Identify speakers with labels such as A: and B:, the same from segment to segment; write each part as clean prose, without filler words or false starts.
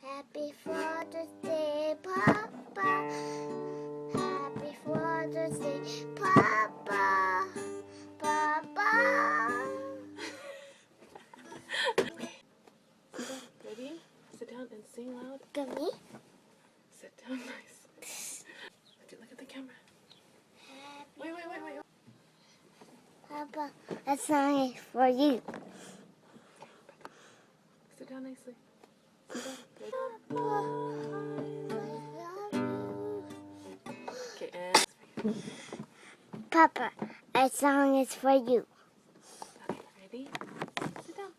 A: Happy Father's Day, Papa. Happy Father's Day, Papa. Papa.
B: Ready? Sit down and sing loud.
A: Gummy.
B: Sit down nice. Look at the camera. Wait.
A: Papa, that song is for you.
B: Sit down nicely. Sit down. Ready? Okay, and
A: Papa, that song is for you.
B: okay, ready? Sit down.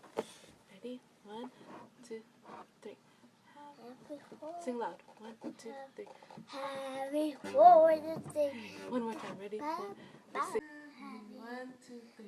B: Ready? 1, 2, 3. Sing loud. 1, 2, 3.
A: Happy Father's Day.
B: One more time. Ready? 1, 2, 3.